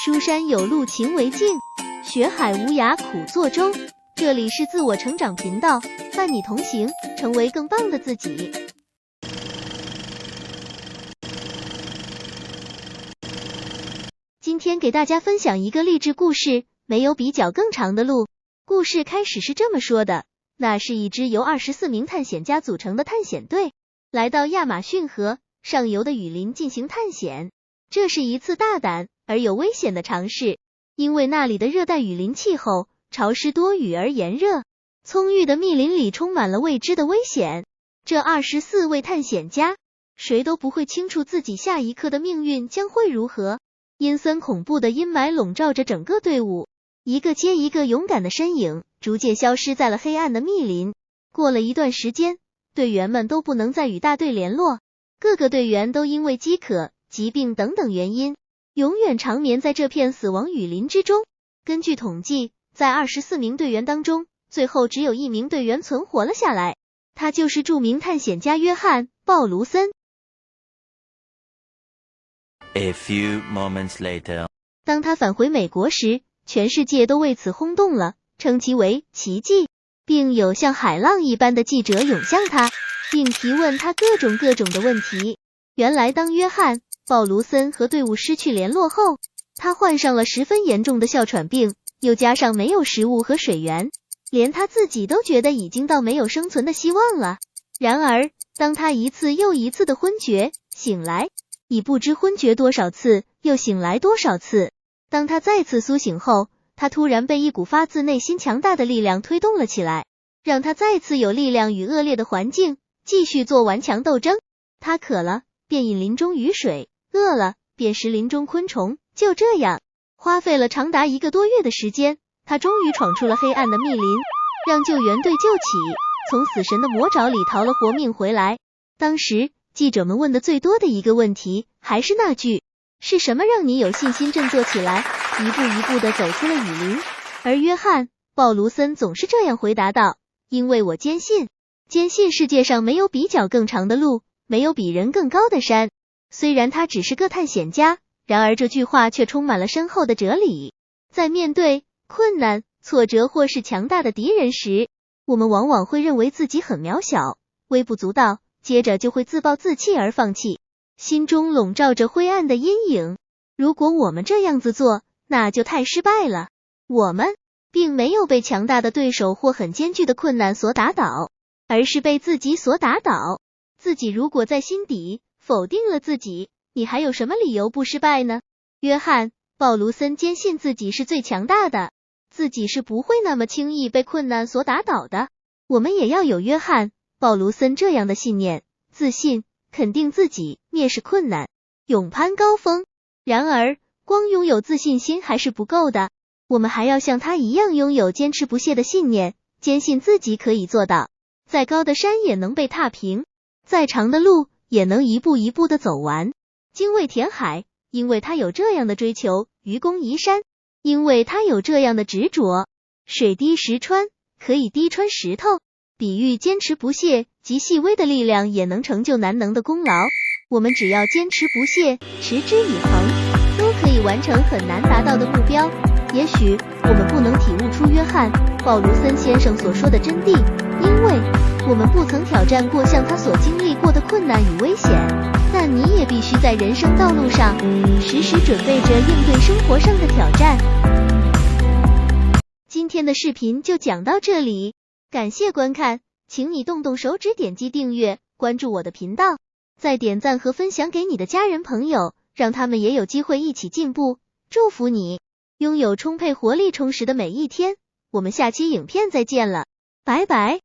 书山有路勤为径，学海无涯苦作舟。这里是自我成长频道，伴你同行，成为更棒的自己。今天给大家分享一个励志故事，没有比较更长的路。故事开始是这么说的，那是一支由24名探险家组成的探险队，来到亚马逊河上游的雨林进行探险。这是一次大胆而有危险的尝试，因为那里的热带雨林气候潮湿多雨而炎热，葱郁的密林里充满了未知的危险。这24位探险家，谁都不会清楚自己下一刻的命运将会如何。阴森恐怖的阴霾笼罩着整个队伍，一个接一个勇敢的身影逐渐消失在了黑暗的密林。过了一段时间，队员们都不能再与大队联络，各个队员都因为饥渴、疾病等等原因，永远长眠在这片死亡雨林之中。根据统计，在24名队员当中，最后只有1名队员存活了下来，他就是著名探险家约翰·鲍卢森。A few moments later， 当他返回美国时，全世界都为此轰动了，称其为奇迹，并有像海浪一般的记者涌向他，并提问他各种的问题。原来当约翰·鲍卢森和队伍失去联络后，他患上了十分严重的哮喘病，又加上没有食物和水源，连他自己都觉得已经到没有生存的希望了。然而，当他一次又一次的昏厥醒来，已不知昏厥多少次，又醒来多少次。当他再次苏醒后，他突然被一股发自内心强大的力量推动了起来，让他再次有力量与恶劣的环境继续做顽强斗争。他渴了，便饮林中雨水，饿了，便食林中昆虫。就这样，花费了长达1个多月的时间，他终于闯出了黑暗的密林，让救援队救起，从死神的魔爪里逃了活命回来。当时记者们问的最多的一个问题，还是那句，是什么让你有信心振作起来，一步一步地走出了雨林？而约翰·鲍卢森总是这样回答道，因为我坚信世界上没有比较更长的路，没有比人更高的山。虽然他只是个探险家，然而这句话却充满了深厚的哲理。在面对困难、挫折或是强大的敌人时，我们往往会认为自己很渺小、微不足道，接着就会自暴自弃而放弃，心中笼罩着灰暗的阴影。如果我们这样子做，那就太失败了。我们并没有被强大的对手或很艰巨的困难所打倒，而是被自己所打倒。自己如果在心底否定了自己，你还有什么理由不失败呢？约翰·鲍卢森坚信自己是最强大的，自己是不会那么轻易被困难所打倒的。我们也要有约翰·鲍卢森这样的信念，自信，肯定自己，蔑视困难，勇攀高峰。然而，光拥有自信心还是不够的，我们还要像他一样拥有坚持不懈的信念，坚信自己可以做到。再高的山也能被踏平，再长的路也能一步一步地走完。精卫填海，因为他有这样的追求；愚公移山，因为他有这样的执着。水滴石穿，可以滴穿石头，比喻坚持不懈及细微的力量也能成就难能的功劳。我们只要坚持不懈，持之以恒，都可以完成很难达到的目标。也许我们不能体悟出约翰·鲍卢森先生所说的真谛，因为我们不曾挑战过像他所经历过的困难与危险，但你也必须在人生道路上时时准备着应对生活上的挑战。今天的视频就讲到这里，感谢观看，请你动动手指点击订阅，关注我的频道，再点赞和分享给你的家人朋友，让他们也有机会一起进步。祝福你拥有充沛活力充实的每一天。我们下期影片再见了，拜拜。